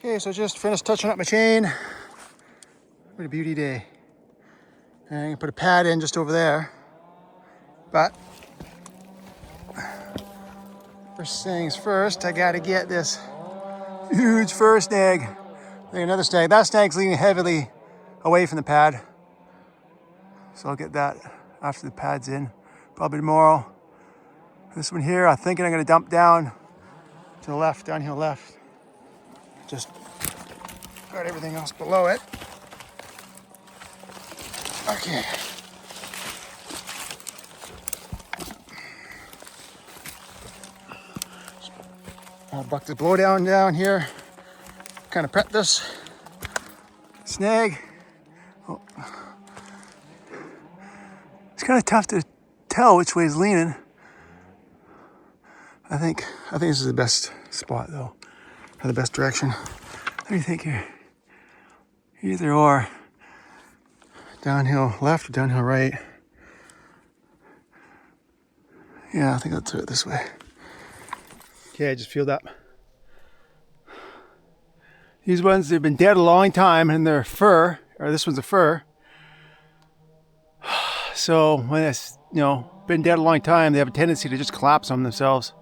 Okay, so just finished touching up my chain. What a beauty day. And I'm gonna put a pad in just over there. But first things first, I gotta get this huge fir snag. Like another snag. That snag's leaning heavily away from the pad. So I'll get that after the pad's in, probably tomorrow. This one here, I'm thinking I'm gonna dump down to the left, downhill left. Just got everything else below it. Okay. I'll buck the blowdown down here. Kind of prep this snag. Oh. It's kind of tough to tell which way it's leaning. I think this is the best spot though, or the best direction. What do you think here? Either or. Downhill left or downhill right. Yeah, I think I'll do it this way. Okay, I just filled up. These ones, they've been dead a long time and they're fir, or this one's a fir. So when it's, been dead a long time, they have a tendency to just collapse on themselves,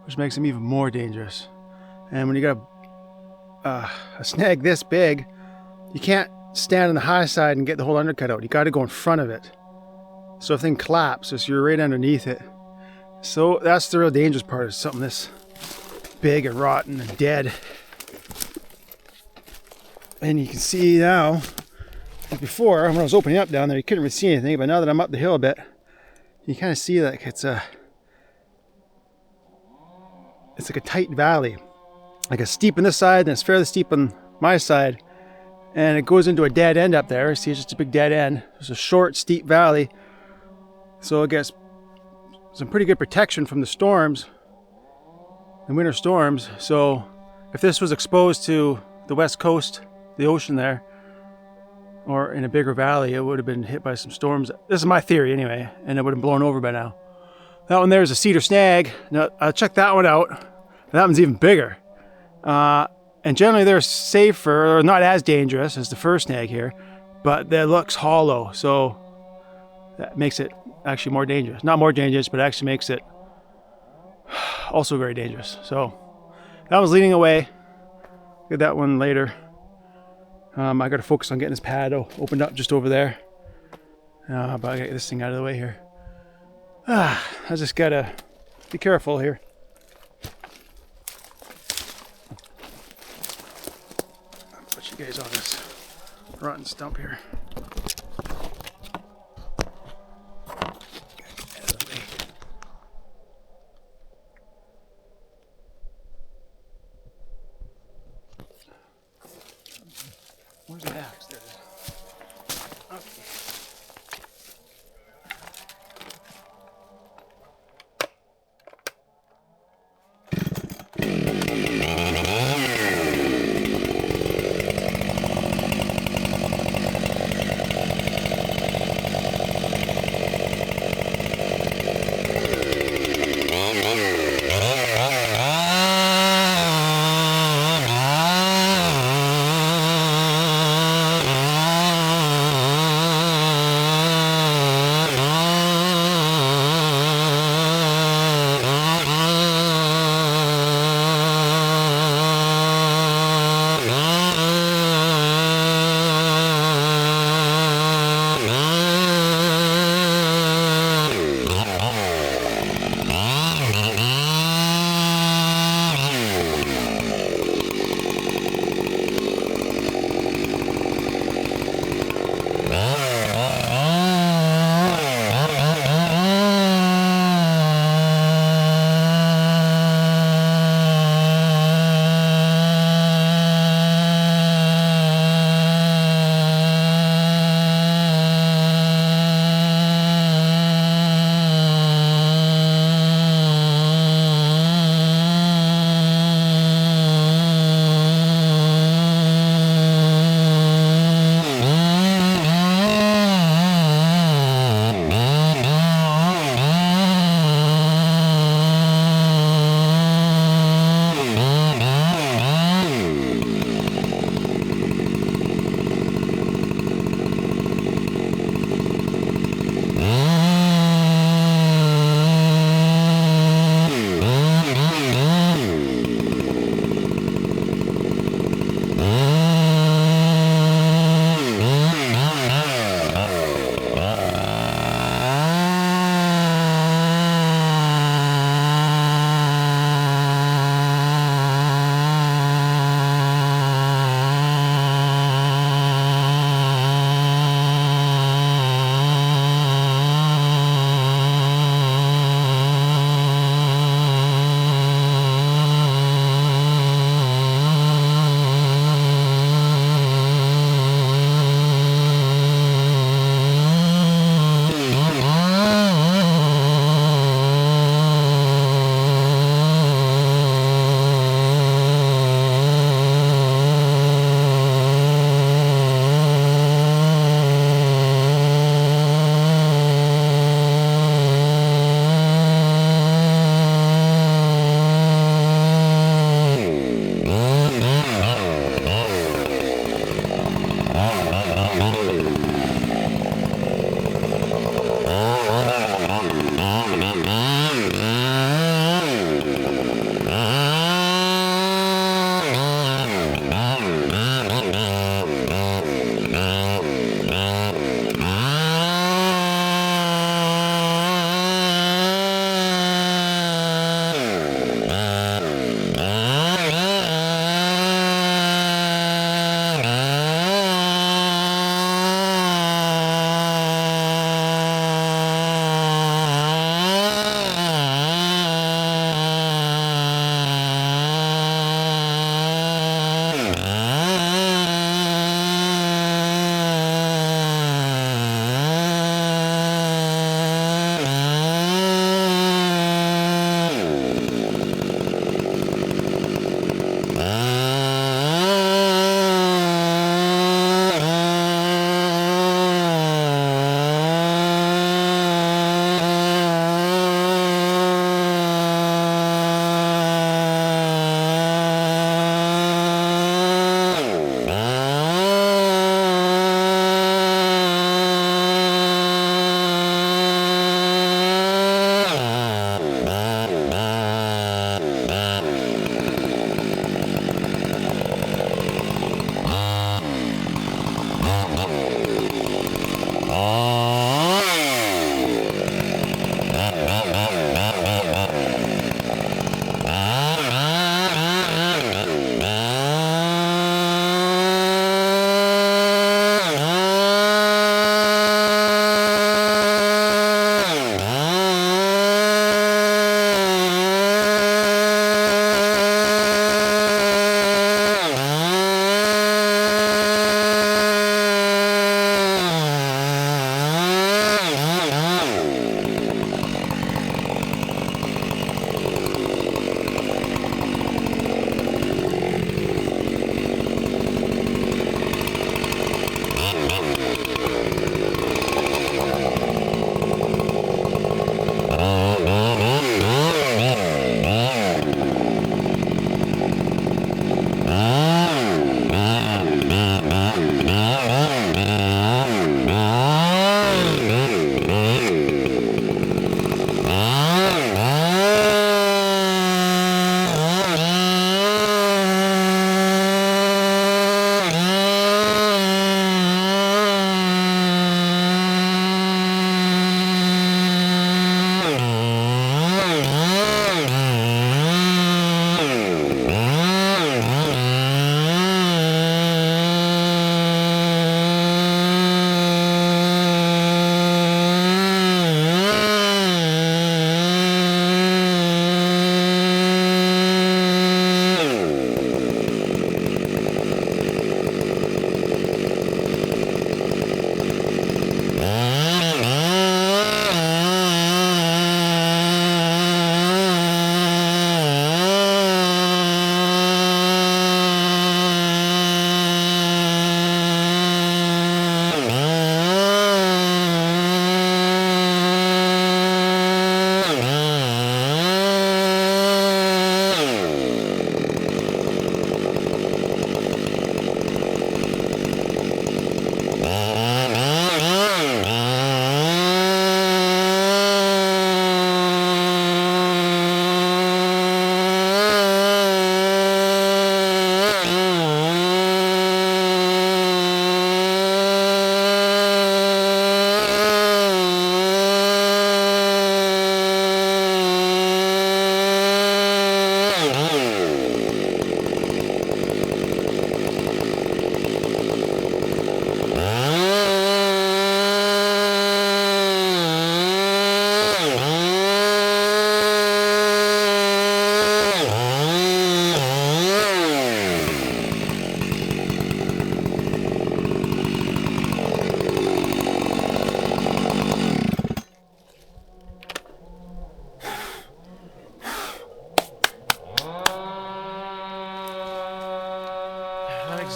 which makes them even more dangerous. And when you got a snag this big, you can't stand on the high side and get the whole undercut out. You got to go in front of it. So if things collapse, you're right underneath it. So that's the real dangerous part, is something this big and rotten and dead. And you can see now, like before, when I was opening up down there, you couldn't really see anything, but now that I'm up the hill a bit, you kind of see like it's like a tight valley. Like it's steep on this side, and it's fairly steep on my side. And it goes into a dead end up there. See, it's just a big dead end. It's a short, steep valley. So it gets some pretty good protection from the storms, the winter storms. So if this was exposed to the west coast, the ocean there, or in a bigger valley, it would have been hit by some storms. This is my theory anyway, and it would have blown over by now. That one there is a cedar snag. Now, I'll check that one out. That one's even bigger. And generally they're safer, or not as dangerous as the fir snag here, but that looks hollow, so that makes it actually more dangerous. Not more dangerous, but actually makes it also very dangerous. So that was leading away. Get that one later. I got to focus on getting this pad opened up just over there. But I got to get this thing out of the way here. I just got to be careful here. Put you guys on this rotten stump here. Where's the axe? There it is. Okay.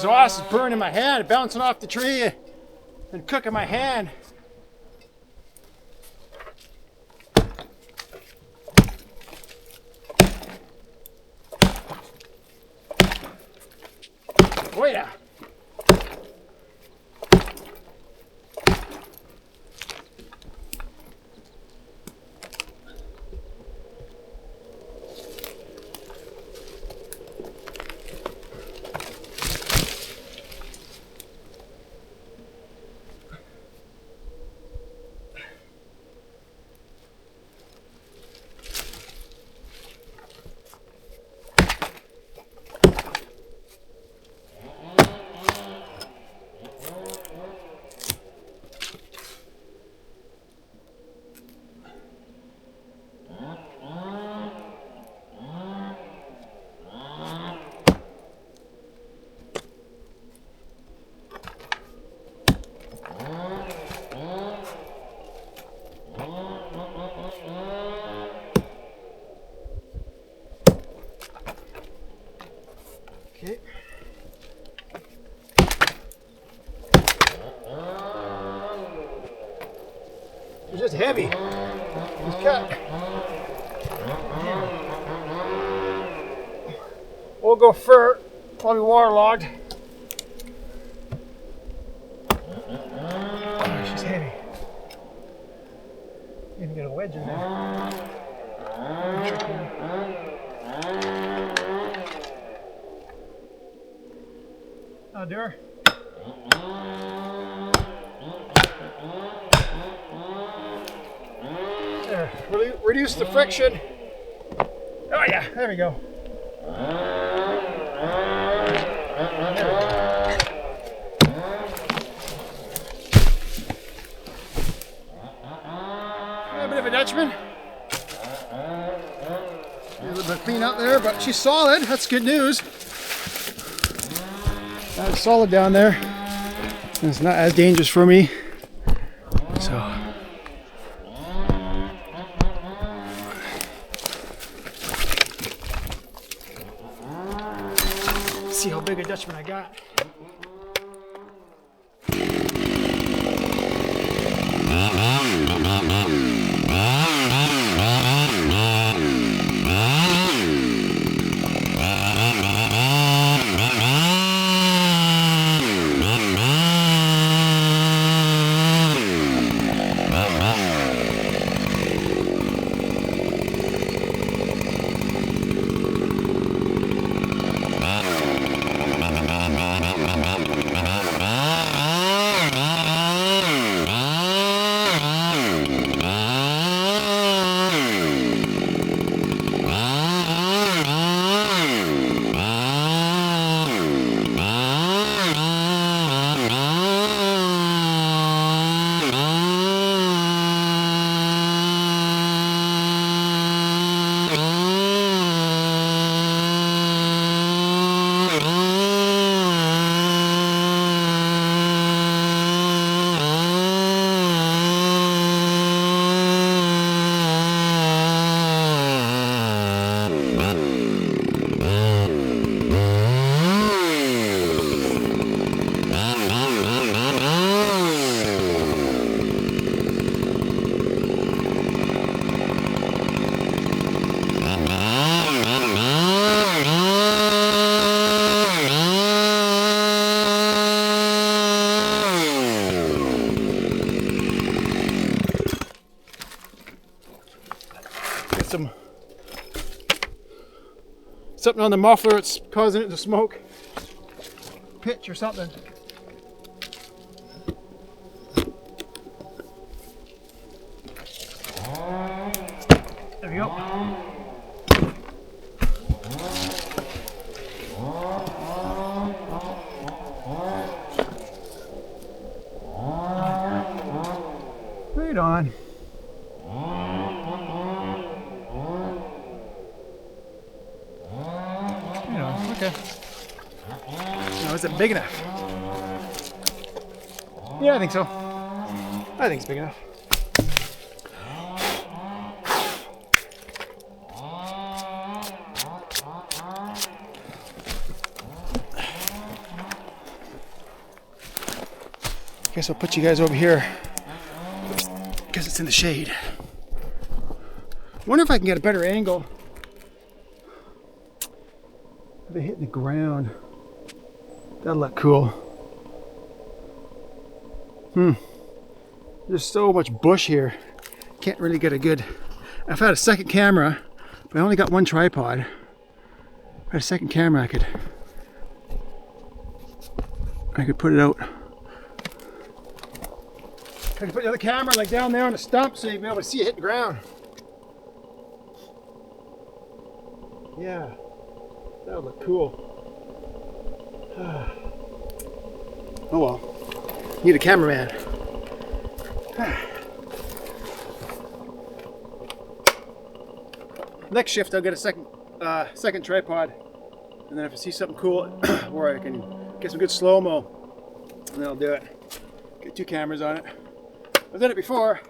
exhaust is burning my hand, bouncing off the tree and cooking my hand. Oh yeah. Okay. It's just heavy. It's cut. We'll go fir, probably waterlogged. Oh, she's heavy. Even get a wedge in there. I'll do her. There, reduce the friction. Oh yeah, there we go. A bit of a Dutchman. A little bit clean up there, but she's solid. That's good news. It's solid down there. It's not as dangerous for me. So. See how big a Dutchman I got. Something on the muffler, it's causing it to smoke. Pitch or something. There we go. Right on. Okay. Now, is it big enough? Yeah, I think so. I think it's big enough. guess I'll put you guys over here because it's in the shade. Wonder if I can get a better angle of it hitting the ground. That'll look cool. There's so much bush here. Can't really get a good... If I had a second camera, but I only got one tripod. If I had a second camera, I could put it out. I could put the other camera like down there on the stump so you'd be able to see it hit the ground. Yeah, that would look cool. Oh well, need a cameraman. Next shift I'll get a second tripod, and then if I see something cool where I can get some good slow-mo, then I'll do it. Get 2 cameras on it. I've done it before.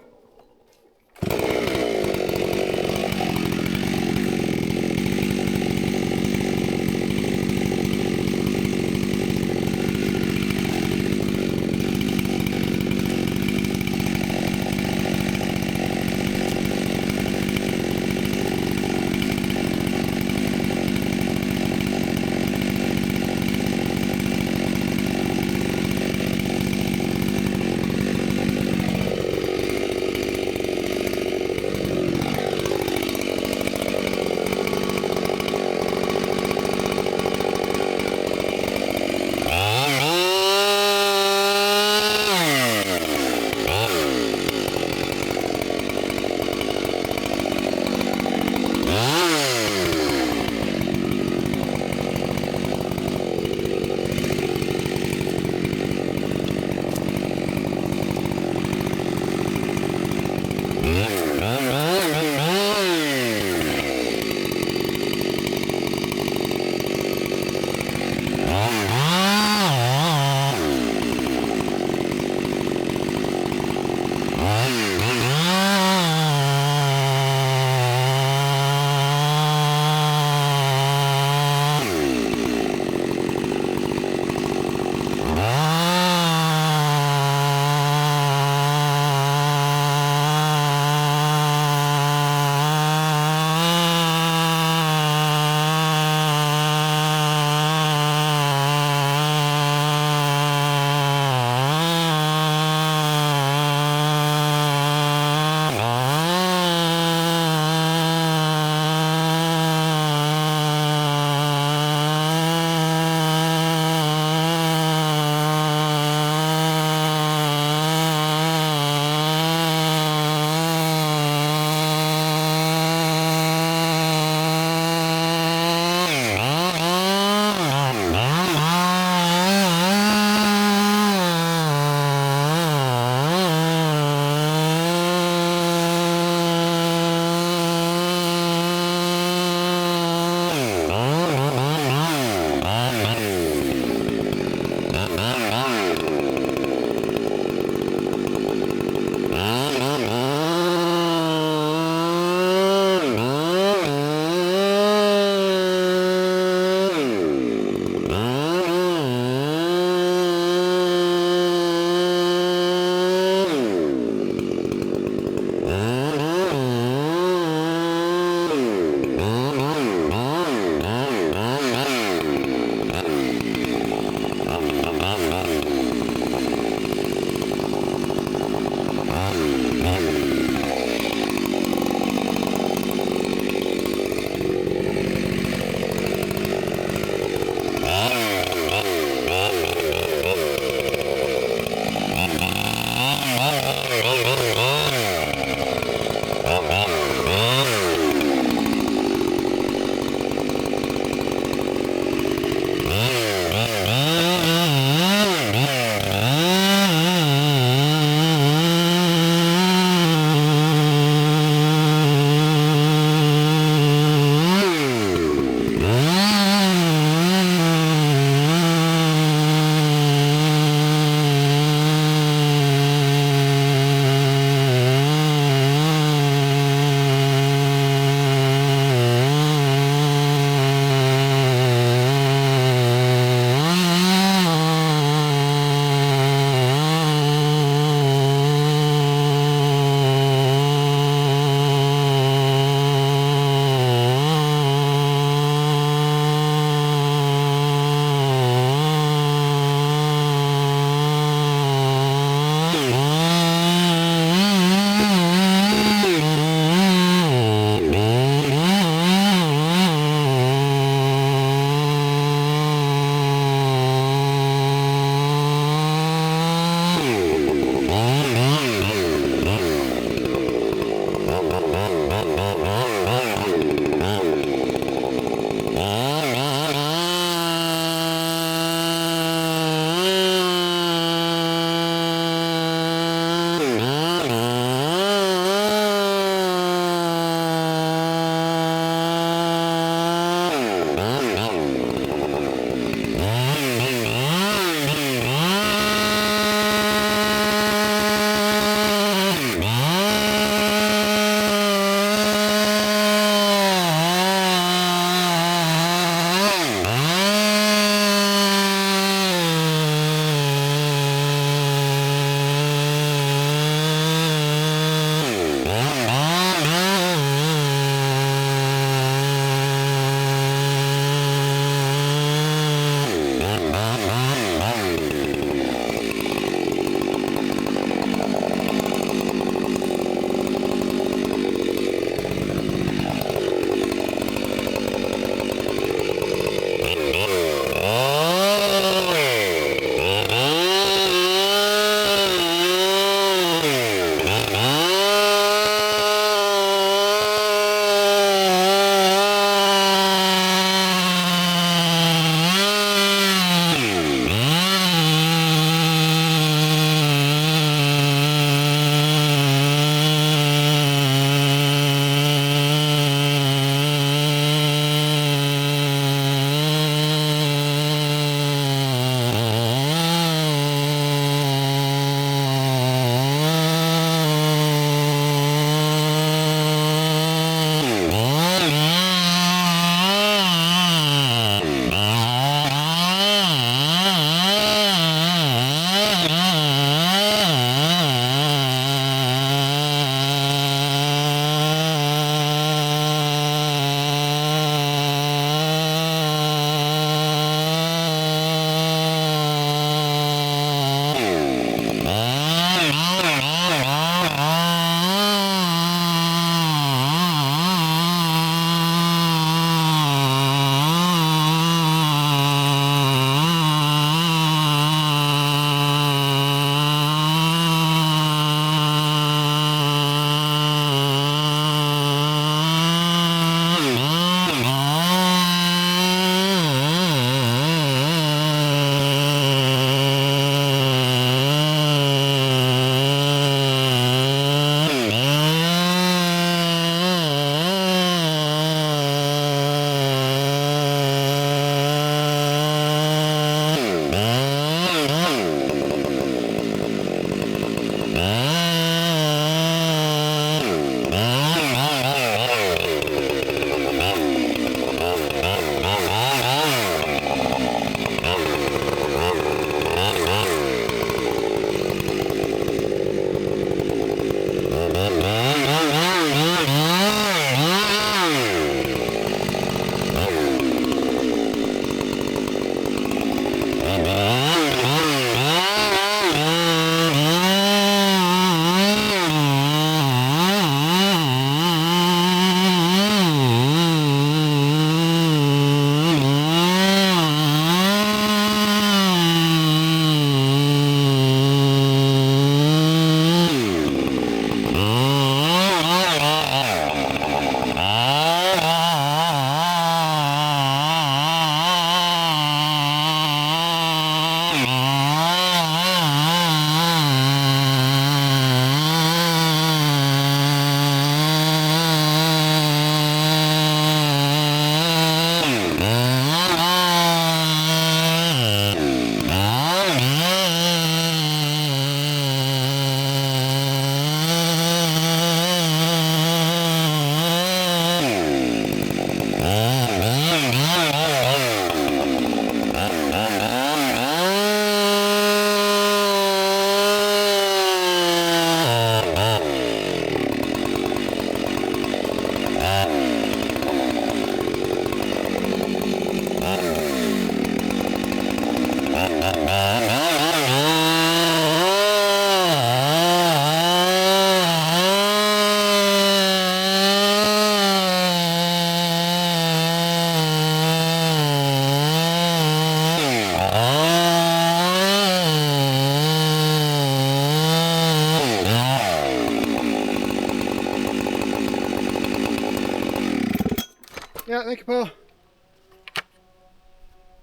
Yeah, thank you, Paul.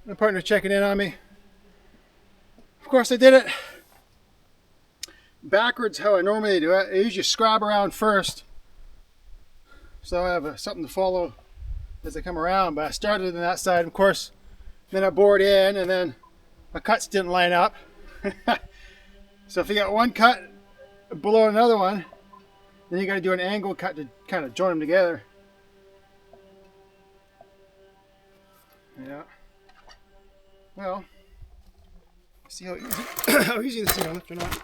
My partner checking in on me. Of course, I did it backwards how I normally do it. I usually scrab around first, so I have something to follow as I come around. But I started on that side, of course, then I bored in, and then my cuts didn't line up. So if you got one cut below another one, then you got to do an angle cut to kind of join them together. Yeah. Well, see how easy, how easy this is to lift or not.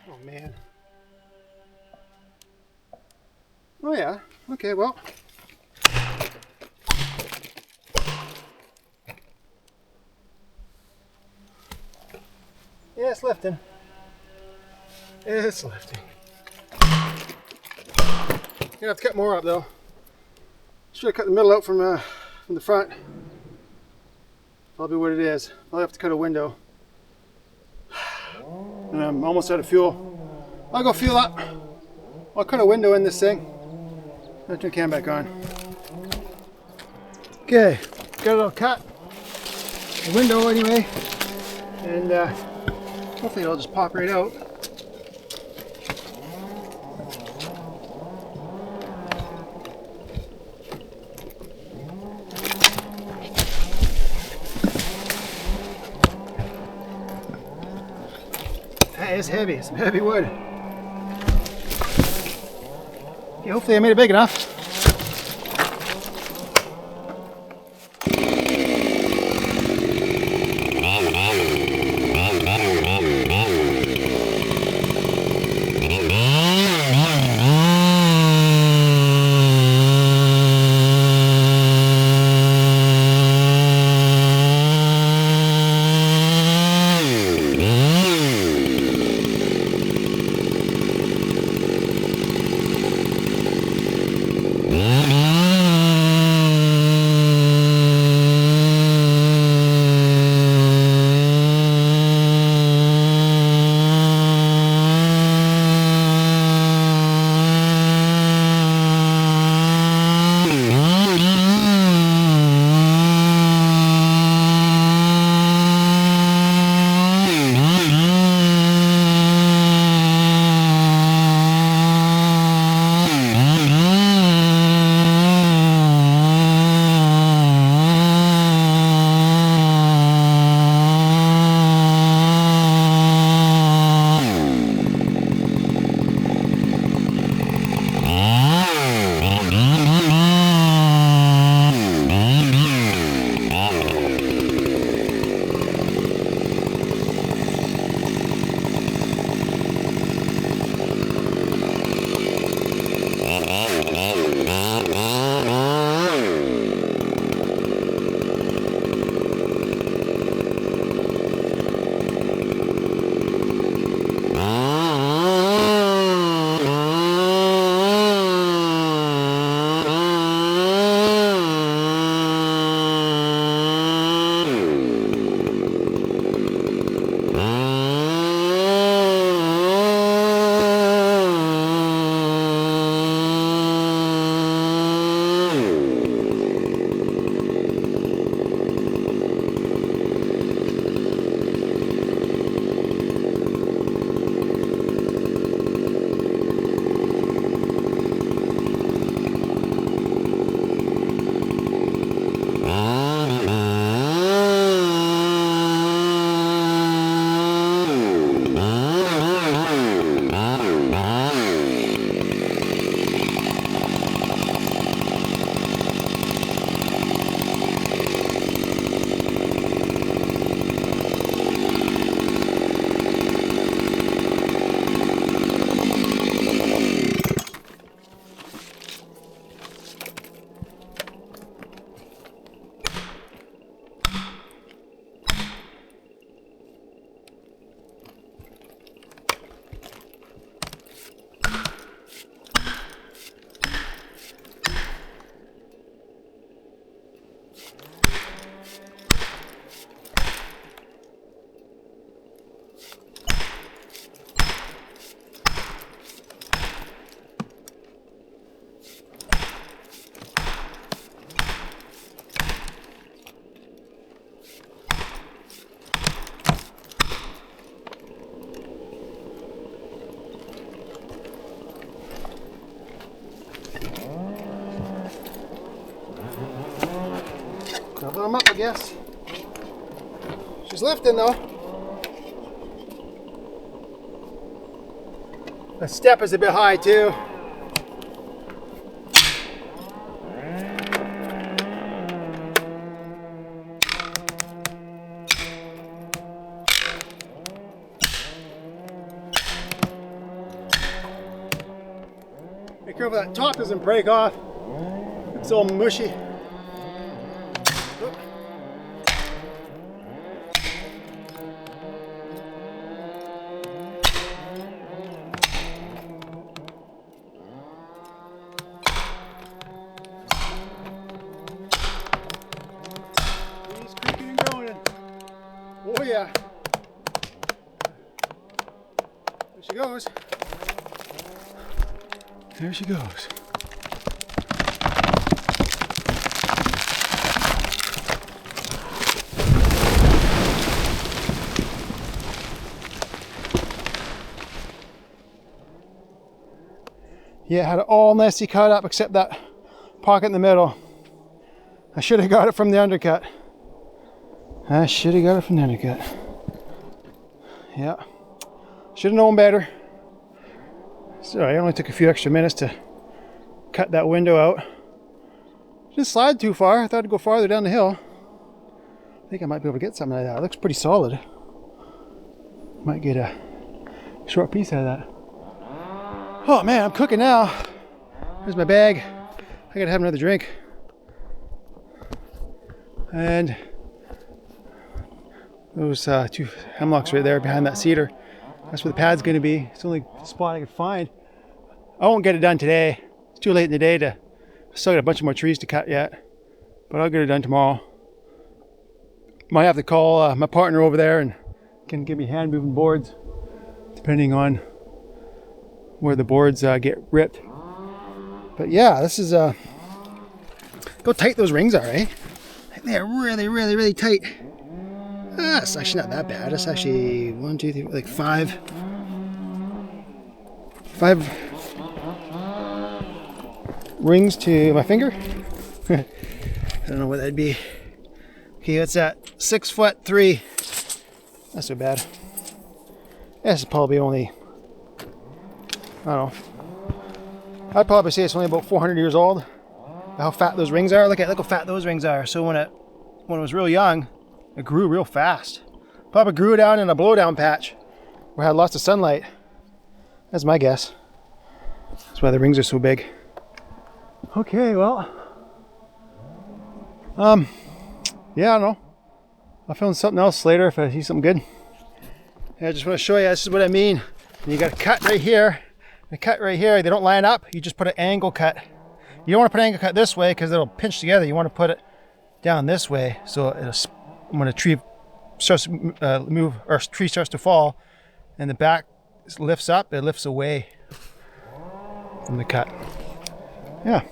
Oh man. Oh yeah. Okay. Well. Yeah, it's lifting. It's lifting. Gonna have to cut more up though. Should have cut the middle out from the front. Probably what it is. I'll have to cut a window. And I'm almost out of fuel. I'll go fuel up. I'll cut a window in this thing. I'll turn the cam back on. Okay, got it all cut. The window anyway. And hopefully it'll just pop right out. That is heavy, some heavy wood. Okay, hopefully I made it big enough. climb up, I guess. She's lifting though. The step is a bit high too. Be careful that top doesn't break off. It's all mushy. He's creaking and groaning. Oh yeah. There she goes. There she goes. Yeah, had it all nicely cut up except that pocket in the middle. I should have got it from the undercut. I should have got it from the undercut. Yeah. Should have known better. So it only took a few extra minutes to cut that window out. Didn't slide too far. I thought I'd go farther down the hill. I think I might be able to get something like that. It looks pretty solid. Might get a short piece out of that. Oh man, I'm cooking now. Here's my bag. I gotta have another drink. And those two hemlocks right there behind that cedar. That's where the pad's gonna be. It's the only spot I can find. I won't get it done today. It's too late in the day to. I still got a bunch more trees to cut yet, but I'll get it done tomorrow. Might have to call my partner over there and can give me hand moving boards, depending on where the boards get ripped. But yeah, this is go tight those rings are, eh? They are really tight. It's actually not that bad. It's actually 1, 2, 3, like five rings to my finger. I don't know what that'd be. Okay, what's that? 6'3". Not so bad. This is probably only, I don't know. I'd probably say it's only about 400 years old. How fat those rings are. Look how fat those rings are. So when it was real young, it grew real fast. Probably grew down in a blowdown patch where it had lots of sunlight. That's my guess. That's why the rings are so big. Okay, well, yeah, I don't know. I'll film something else later if I see something good. Yeah, I just want to show you, this is what I mean. You got a cut right here, a cut right here. They don't line up. You just put an angle cut. You don't want to put an angle cut this way because it'll pinch together. You want to put it down this way, so when a tree starts to move, or a tree starts to fall, and the back lifts up, it lifts away from the cut. Yeah.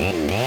Yeah.